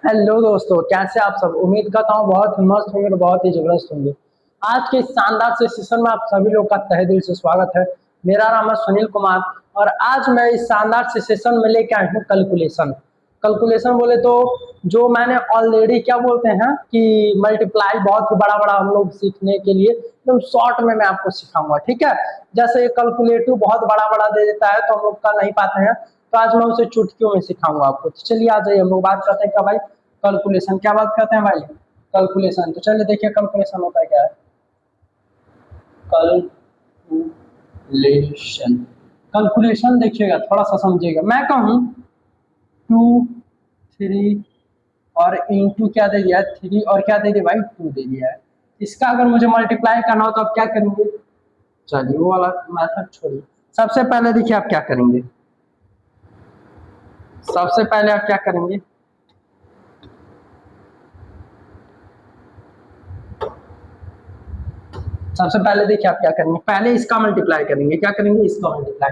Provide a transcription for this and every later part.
Hello दोस्तों, कैसे आप सब। उम्मीद करता हूँ बहुत ही मस्त होंगे और बहुत ही जबरदस्त होंगे। आज के इस शानदार से सेशन में आप सभी लोग का तहे दिल से स्वागत है। मेरा नाम है सुनील कुमार और आज मैं इस शानदार से सेशन में लेके आया हूँ कैलकुलेशन। कैलकुलेशन बोले तो जो मैंने ऑलरेडी क्या बोलते हैं कि मल्टीप्लाई बहुत ही बड़ा बड़ा हम लोग सीखने के लिए एकदम शॉर्ट में मैं आपको सिखाऊंगा, ठीक है। जैसे ये कैलकुलेटिव बहुत बड़ा बड़ा दे देता है तो हम लोग कर नहीं पाते हैं, तो आज मैं उसे चुटकियों में सिखाऊंगा आपको। तो चलिए आ जाइए, हम लोग बात करते हैं क्या भाई, कैलकुलेशन। क्या बात करते हैं भाई, कैलकुलेशन। तो चलिए देखिए कैलकुलेशन होता है क्या है। कैलकुलेशन, कैलकुलेशन देखिएगा, थोड़ा सा समझिएगा। मैं कहूँ 2 3 और इंटू क्या दे दिया है 3 और क्या दे दिया भाई 2 दे दिया है। इसका अगर मुझे मल्टीप्लाई करना हो तो आप क्या करेंगे। चलिए वो वाला मैथड छोड़िए। सबसे पहले देखिए आप क्या करेंगे। सबसे पहले आप क्या करेंगे, सबसे पहले देखिए आप क्या करेंगे, पहले इसका मल्टीप्लाई करेंगे। क्या करेंगे, इसका मल्टीप्लाई।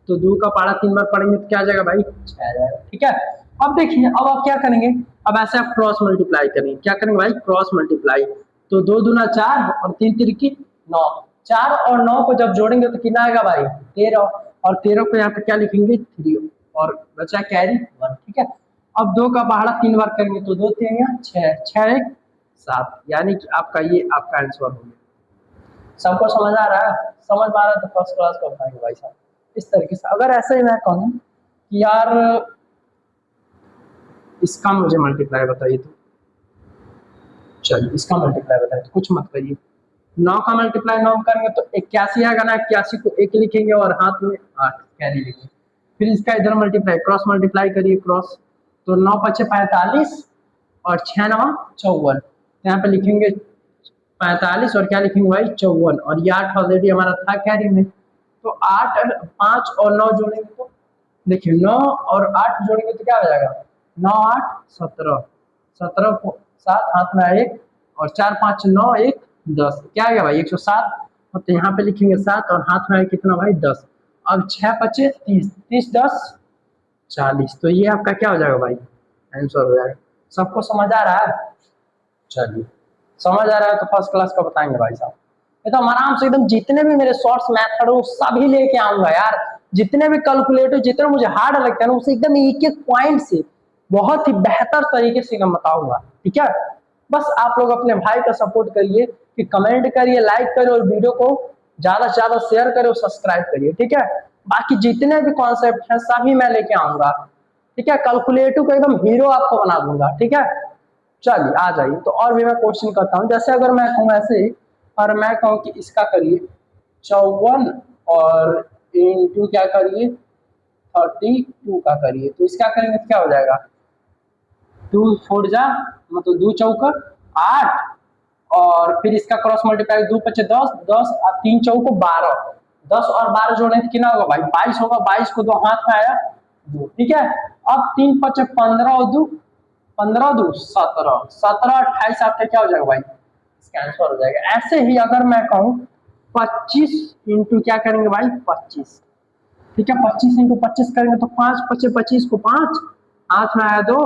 तो 2 का पारा 3 बार पढ़ेंगे तो क्या आ जाएगा भाई 6 आ जाएगा, ठीक है। अब देखिए, अब आप क्या करेंगे, अब ऐसे आप क्रॉस मल्टीप्लाई करेंगे। क्या करेंगे भाई, क्रॉस मल्टीप्लाई। तो 2 दूना 4 और 3 तिरकी 9। 4 और 9 को जब जोड़ेंगे तो कितना आएगा भाई 13। और 13 को यहाँ पे क्या लिखेंगे 3 और बचा कैरी 1, ठीक है। अब 2 का पहाड़ा 3 बार करेंगे तो 2 3 6, 6 1 7, यानी कि आपका ये आपका आंसर हो गया। सबको समझ आ रहा है, समझ में आ रहा है तो फर्स्ट क्लास का बताएंगे भाई साहब। इस तरीके से अगर ऐसे ही मैं कहूँ कि यार इसका मुझे मल्टीप्लाई बताइए, तो चलिए इसका मल्टीप्लाई बताइए, तो कुछ मत करिए। 9 का मल्टीप्लाई 9 करेंगे तो 81 आएगा ना, 81 को 1 लिखेंगे और हाथ में 8 कैरी लिखेंगे। फिर इसका इधर मल्टीप्लाई, क्रॉस मल्टीप्लाई करिए, क्रॉस। तो 9 5 45 और 6 9 54, यहाँ पे लिखेंगे 45 और क्या लिखेंगे भाई 54, और ये 8 ऑलरेडी हमारा था कैरी में। तो 8 5 और 9 जोड़ेंगे तो देखिए 9 और 8 जोड़ेंगे तो क्या हो जाएगा 9 8 17, 17 को 7 हाथ में आए 1 और 4 5 9 1 10, क्या आ गया भाई 107। तो यहाँ पे लिखेंगे 7 और हाथ में आए कितना भाई 10। अब 6 5 30, 30 10 40, तो ये आपका क्या हो जाएगा भाई आंसर हो जाएगा। सबको समझ आ रहा है। चलिए समझ आ रहा है तो फर्स्ट क्लास का बताएंगे भाई साहब। एकदम आराम से, एकदम जितने भी मेरे शॉर्ट्स मैथड हो सभी लेके आऊंगा यार। जितने भी कैलकुलेटर जितने मुझे हार्ड लगते हैं ना उसे एकदम एक एक पॉइंट से बहुत ही बेहतर तरीके से मैं बताऊंगा, ठीक है। बस आप लोग अपने भाई का सपोर्ट करिए कि कमेंट करिए, लाइक करिए और वीडियो को ज्यादा से ज्यादा शेयर करिए और सब्सक्राइब करिए, ठीक है। बाकी जितने भी कॉन्सेप्ट हैं सभी मैं लेके आऊंगा, ठीक है। कैलकुलेटर को एकदम हीरो आपको बना दूंगा, ठीक है। चलिए आ जाइए, तो और भी मैं क्वेश्चन करता हूँ। जैसे अगर मैं कहूँ ऐसे ही, और मैं कहूँ कि इसका करिए 54 और इंटू क्या करिए 32 का करिए, तो इसका करेंगे तो क्या हो जाएगा 2 4 जा मतलब 2 चौका 8, और फिर इसका क्रॉस मल्टीप्लाई 2 5 10 10 और 3 चौको 12, 10 और 12 जोड़े तो कितना होगा भाई 22 होगा। 22 को 2 हाथ में आया 2, ठीक है। अब 3 5 15 और 2 15 2 17, 17 28 आपका क्या हो जाएगा भाई इसका आंसर हो जाएगा। ऐसे ही अगर मैं कहूँ 25 इंटू क्या करेंगे भाई 25, ठीक है। 25 इंटू 25 करेंगे तो 5 5 25 को 5 हाथ में आया 2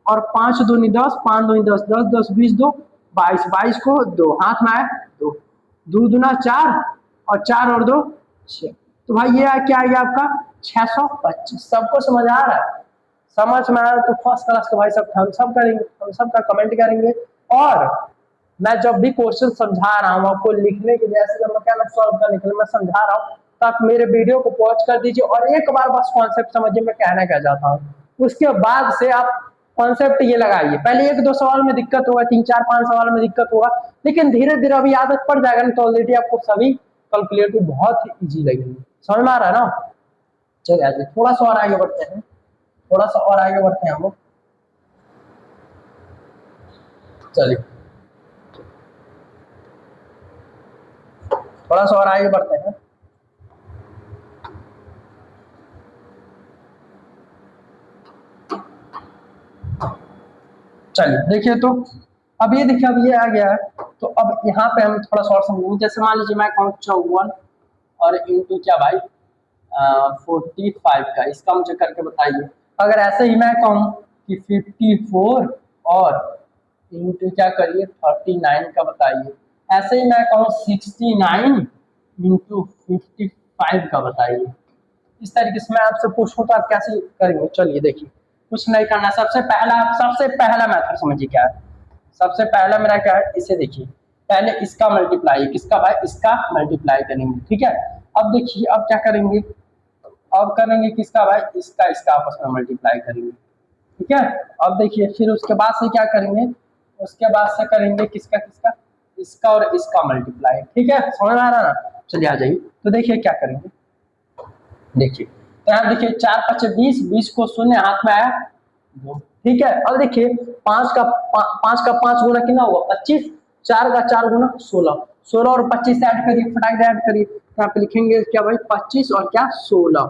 और 5 दूनी 10 5 दूनी 10 10 10 20 2 22, 22 को 2 हाथ में आया 2 2 दूना 4 और 4 और 2 6, तो भाई ये क्या आ गया आपका 625। सबको समझ आ रहा है। समझ में आ रहा है तो फर्स्ट क्लास का भाई सब थम्स अप करेंगे, थम्स अप का कमेंट करेंगे। और मैं जब भी क्वेश्चन समझा रहा हूँ आपको लिखने के लिए, ऐसे जब मैं क्या मैं सॉल्व करने के लिए मैं समझा रहा हूँ, तो आप मेरे वीडियो को पॉज कर दीजिए और एक बार बस कॉन्सेप्ट समझिए मैं कहना क्या चाहता हूँ। उसके बाद से आप कॉन्सेप्ट ये लगाइए। पहले 1 2 सवाल में दिक्कत होगा, 3 4 5 सवाल में दिक्कत होगा, लेकिन धीरे धीरे अभी आदत पड़ जाएगा ना तो ऑलरेडी आपको सभी कैलकुलेटर बहुत ही इजी लगेंगे। समझ में आ रहा है ना। चलिए आज थोड़ा सा और आगे बढ़ते हैं, थोड़ा सा और आगे बढ़ते हैं हम लोग। चलिए थोड़ा सा और आगे बढ़ते हैं। चलिए देखिए, तो अब ये देखिए, अब ये आ गया है, तो अब यहाँ पे हम थोड़ा सा और समझेंगे। जैसे मान लीजिए मैं कहूँ 54 और इंटू क्या भाई 45 का, इसका मुझे करके बताइए। अगर ऐसे ही मैं कहूँ कि 54 और इंटू क्या करिए 39 का बताइए। ऐसे ही मैं कहूँ 69 इंटू 55 का बताइए। इस तरीके से मैं आपसे पूछूं तो आप कैसे करेंगे? चलिए देखिए, कुछ नहीं करना। सबसे पहला मेथड समझिए क्या है। सबसे पहला मेरा क्या है, इसे देखिए, पहले इसका मल्टीप्लाई, किसका भाई, इसका मल्टीप्लाई करेंगे, ठीक है। अब देखिए, अब क्या करेंगे, अब करेंगे किसका भाई, इसका इसका आपस में मल्टीप्लाई करेंगे, ठीक है। अब देखिए, फिर उसके बाद से क्या करेंगे, उसके बाद से करेंगे किसका किसका, इसका और इसका मल्टीप्लाई, ठीक है। समझ में आ रहा ना? चलिए आ जाइए, तो देखिए क्या करेंगे, देखिए तो यहाँ देखिए 4 5 20, 20 को शून्य हाथ में आया 2, ठीक है। अब देखिए 5 का 5 गुना कितना हुआ 25, 4 का 4 गुना 16, 16 और 25 ऐड करिए, फटाक से ऐड करिए। यहाँ पे लिखेंगे क्या भाई, 25 और क्या 16,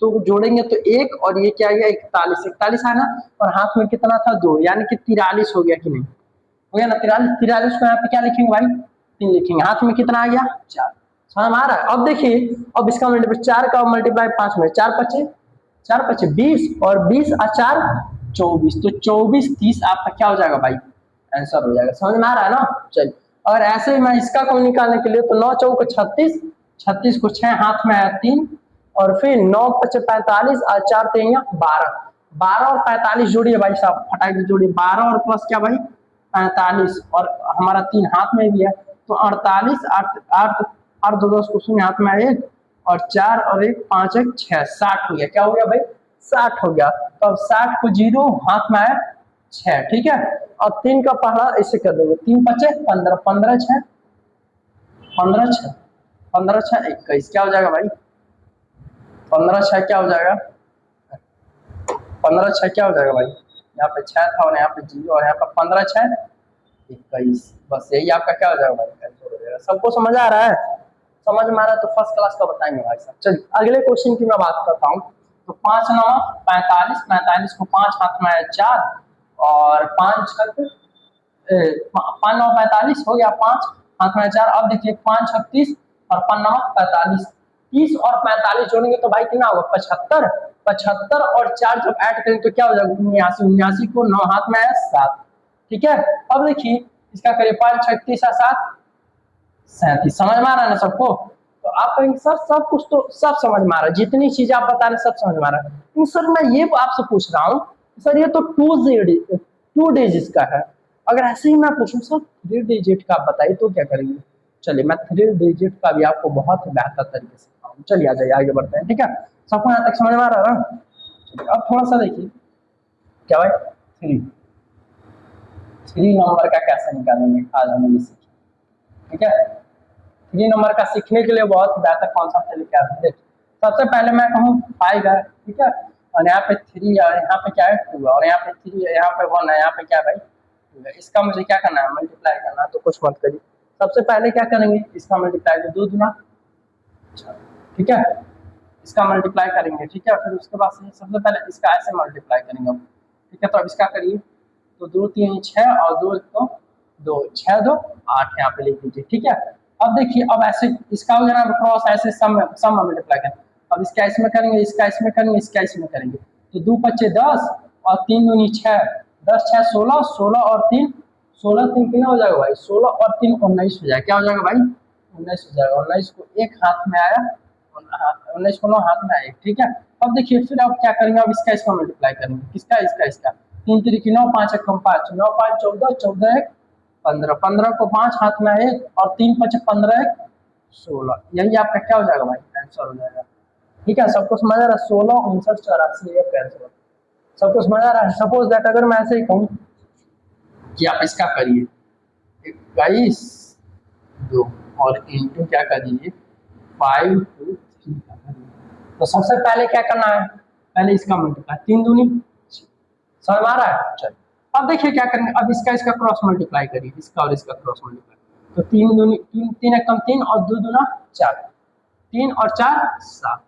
तो जोड़ेंगे तो 1 और ये क्या गया 41, 41 है ना, और हाथ में कितना था 2, यानी कि 43 हो गया कि नहीं, हो गया ना 43। 43 को यहाँ पे क्या लिखेंगे भाई, 3 लिखेंगे, हाथ में कितना आ गया 4। समझ में आ रहा है? अब देखिए, अब इसका मल्टीप्लाई 4 का मल्टीप्लाई 5 में, 4 5 20 और 20 और 4 24, तो 24 30 आपका क्या हो जाएगा भाई, आंसर हो जाएगा। समझ में आ रहा है ना? चलिए, और ऐसे ही मैं इसका को निकालने के लिए तो 9 चौक 36, 36 को 6 हाथ में आया 3, और फिर 9 5 45 और 4 3 12, 12 और 45 जोड़िए भाई साहब, फटाक से जोड़िए, 12 और प्लस क्या भाई 45, और हमारा 3 हाथ में भी है, तो 48, 8 8 8 2 10 को शून्य हाथ में आए 1, और 4 और 1 5 1 6, 60 हो गया। क्या हो गया भाई, 60 हो गया। तो अब 60 को 0 हाथ में आया 6, ठीक है। और 3 का पहाड़ा ऐसे कर देंगे, 3 5 15, 15 6 15 6 15 6 21, क्या हो जाएगा भाई, 15 6 क्या हो जाएगा, 15 6 क्या हो जाएगा भाई, यहाँ पे 6 था और यहाँ पे 0, और यहाँ पे 15 6 21, बस यही आपका क्या हो जाएगा भाई, आंसर हो जाएगा। सबको समझ आ रहा है? समझ में आ रहा है तो फर्स्ट क्लास का बताएंगे भाई साहब। चलिए अगले क्वेश्चन की मैं बात करता हूँ। तो 5 9 45, 45 को 5 हाथ में आया 4, और 5 9 45 हो गया, 5 हाथ में 4। अब देखिए 5 36 और 5 9 45, 30 और 45 जोड़ेंगे तो भाई कितना होगा 75, 75 और 4 जब ऐड करेंगे तो क्या हो जाएगा 79, 79 को 9 हाथ में आया 7, ठीक है। अब देखिए इसका करिए 5 36 7 37, समझ में आ रहा है ना सबको? तो आप कहेंगे सर सब कुछ तो सब समझ में आ रहा है, जितनी चीजें आप बता रहे हैं सब समझ में आ रहा है, लेकिन सर मैं ये आपसे पूछ रहा हूँ सर ये तो 2 डिजिट का है, अगर ऐसे ही मैं पूछूं सर 3 डिजिट का आप बताइए तो क्या करेंगे? चलिए मैं 3 डिजिट का भी आपको बहुत ही बेहतर तरीके से बताऊँ। चलिए आ जाइए आगे बढ़ते हैं, ठीक है। सबको यहाँ तक समझ में आ रहा है ना? अब थोड़ा सा देखिए क्या भाई 3 नंबर का कैसे निकालेंगे, आज हम ये सीखें, ठीक है। 3 नंबर का सीखने के लिए बहुत बेहतर कॉन्सेप्ट लेके आते हैं। देखिए सबसे पहले मैं कहूँ 5 है, ठीक है, और यहाँ पे 3 है, यहाँ पे क्या है 2 है, और यहाँ पे 3 है, यहाँ पे 1 है, यहाँ पे क्या भाई 2 है। इसका मुझे क्या करना है मल्टीप्लाई करना है, तो कुछ मत करिए। सबसे पहले क्या करेंगे इसका मल्टीप्लाई, तो 2 दूना 4, ठीक है, इसका मल्टीप्लाई करेंगे, ठीक है। फिर उसके बाद सबसे पहले इसका ऐसे मल्टीप्लाई करेंगे अब, ठीक है। तो अब इसका करिए, तो 2 3 6 और 2 1 2 6 2 8 यहाँ पे लिख दीजिए, ठीक है। अब देखिए अब ऐसे इसका हो जाना क्रॉस, ऐसे सम में मल्टीप्लाई करें। अब इसका इसमें करेंगे, इसका इसमें करेंगे, इसका इसमें करेंगे, तो 2 5 10 और 3 दूनी 6, 10 6 16, 16 और 3 16 3 कितना हो जाएगा भाई 16 और 3 19 हो जाएगा। क्या हो जाएगा भाई 19 हो जाएगा। 19 को एक हाथ में आया, 19 को 9 हाथ में आया, ठीक है। अब देखिए फिर अब क्या करेंगे, अब इसका इसका मल्टीप्लाई करेंगे, किसका इसका इसका, 3 3 9 5 1 5, 9 5 14, 14 1 15, 15 को 5 हाथ में आए, और 3 5 15 1 16, यही आपका क्या हो जाएगा भाई आंसर हो जाएगा, ठीक है। सबको समझ आ रहा है? 16 59 84 ये आंसर सबको समझ आ रहा है? सपोज दैट अगर मैं ऐसे ही कहूँ कि आप इसका करिए 21 2 और इंटू क्या कर दीजिए 5 2 3 का करिए, तो सबसे पहले क्या करना है, पहले इसका मल्टीप्लाई, 3 दूनी समझ में आ रहा है? चलिए अब देखिए क्या करेंगे, अब इसका इसका क्रॉस मल्टीप्लाई करिए, इसका और इसका क्रॉस मल्टीप्लाई, तो 3 दूनी 3 3 1 3 और 2 दूना 4, 3 और 4 7,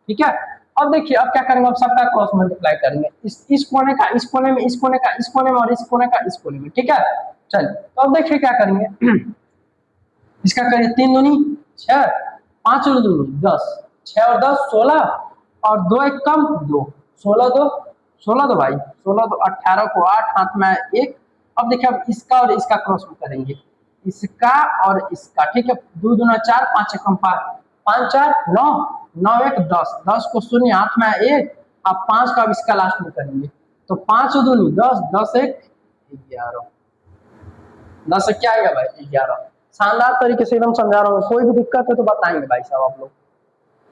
ठीक है। अब देखिए अब क्या करेंगे, अब सबका क्रॉस मल्टीप्लाई करेंगे, इस कोने का इस कोने में, इस कोने का इस कोने में, और इस कोने का इस कोने में, ठीक है। चलिए तो अब देखिए क्या करेंगे इसका करिए 3 दूनी 6, 5 दूनी 10, 6 और 10 16, और 2 1 कम 2, 16 2 16 दो भाई, 16 तो 18 को 8 हाथ में आया 1। अब देखिए अब इसका और इसका क्रॉस करेंगे, इसका और इसका, ठीक है। 2 दूना 4, 5 एकम 5, 5 4 9, 9 1 10, 10 को शून्य हाथ में आया 1। अब 5 का अब इसका लास्ट में करेंगे तो 5 दूनी 10, 10 1 11, 10 से क्या आएगा भाई 11। शानदार तरीके से एकदम समझा रहा हूँ, कोई भी दिक्कत है तो बताएंगे भाई साहब आप लोग।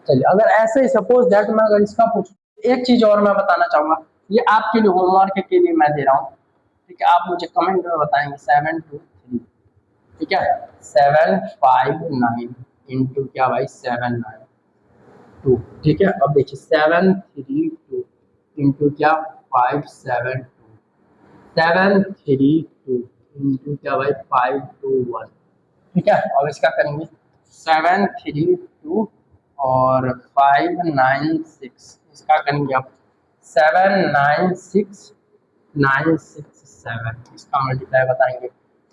चलिए अगर ऐसे ही सपोज दैट मैं अगर इसका पूछूं, एक चीज और मैं बताना चाहूंगा, ये आपके लिए होमवर्क के लिए मैं दे रहा हूँ, ठीक है। आप मुझे कमेंट में बताएंगे 7 2 3, ठीक है। 7 5 9 इंटू क्या भाई 7 9 2, ठीक है। अब देखिए 7 3 2 इंटू क्या 5 7 2, 7 3 2 इंटू क्या भाई 5 2 1, ठीक है। और इसका करेंगे 7 3 2 और 5 9 6, इसका करेंगे आप 7 9 6 9 6 7, इसका मल्टीप्लाई बताएंगे।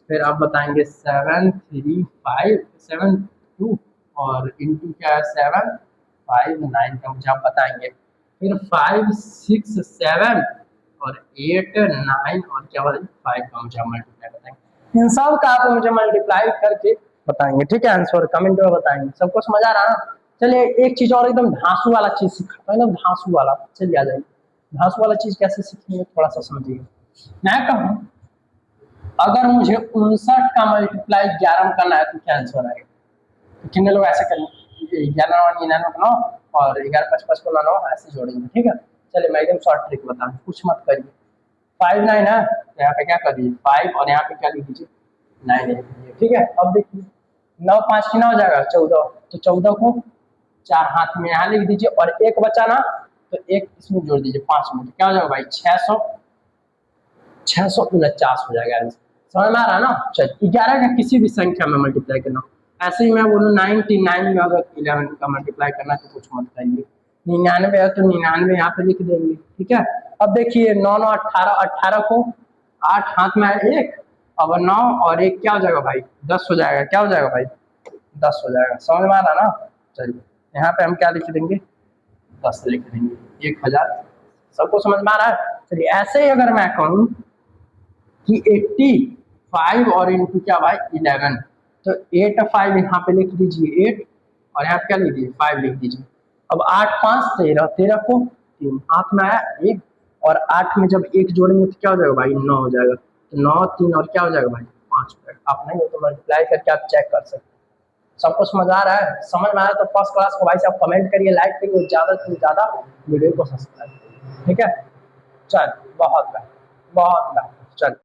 फिर आप बताएंगे 7 3 5 7 2 और इंटू क्या है 7 5 9 का मुझे आप बताएंगे। फिर 5 6 7 और 8 9 और क्या बताएंगे 5 का मुझे मल्टीप्लाई बताएंगे। इन सब का आप मुझे मल्टीप्लाई करके बताएंगे, ठीक है। आंसर कमेंट में बताएंगे। सबको समझ आ रहा है ना? चलिए एक चीज और एकदम धांसू वाला चीज सिखाता हूँ, एकदम धांसू वाला। चलिए आ जाइए, धांसू वाला चीज कैसे सीखेंगे थोड़ा सा समझिए। मैं कहूँ अगर मुझे 59 का मल्टीप्लाई 11 में करना है तो क्या आंसर आएगा? तो कितने लोग ऐसे करेंगे 11 99 को 9 और 11 5 5 को 9 ऐसे जोड़ेंगे, ठीक है। चलिए मैं एकदम शॉर्ट ट्रिक बताऊँ, कुछ मत करिए। 5 9 है तो यहाँ पे क्या कर दीजिए 5 और यहाँ पे क्या लिख दीजिए 9 लिख दीजिए, ठीक है। अब देखिए 9 5 की 9 हो जाएगा 14, तो 14 को 4 हाथ में यहाँ लिख दीजिए और एक बचा ना तो एक इसमें जोड़ दीजिए 5 में, क्या हो जाएगा भाई 649 हो जाएगा। समझ में आ रहा है ना? चलिए 11 का किसी भी संख्या में मल्टीप्लाई करना, ऐसे ही मैं बोलूँ 99 में अगर 11 का मल्टीप्लाई करना तो कुछ मत करिए, 99 है तो 99 यहाँ पे लिख देंगे, ठीक है। अब देखिए 9 9 18, 18 को 8 हाथ में आए 1, अब 9 और 1 क्या हो जाएगा भाई 10 हो जाएगा, क्या हो जाएगा भाई 10 हो जाएगा। समझ में आ रहा ना? चलिए यहाँ पे हम क्या लिख देंगे 10 लिख देंगे 1000। सबको समझ में आ रहा है? चलिए ऐसे ही अगर मैं कहूँ कि 85 और इंटू क्या भाई 11, तो 8 5 यहाँ पे लिख दीजिए 8 और यहाँ पे क्या लिख दीजिए 5 लिख दीजिए। अब 8 5 13, 13 को 3 हाथ में आया 1 और 8 में जब 1 जोड़ेंगे तो क्या हो जाएगा भाई 9 हो जाएगा, तो 9 3 और क्या हो जाएगा भाई 5। आप नहीं हो तो मल्टीप्लाई करके आप चेक कर सकते हैं। सबको समझ आ रहा है? समझ में आ रहा है तो फर्स्ट क्लास को भाई साहब कमेंट करिए, लाइक करिए, ज़्यादा से ज़्यादा वीडियो को सब्सक्राइब करिए, ठीक है। चल बहुत बेहतर, बहुत बेहतर। चल।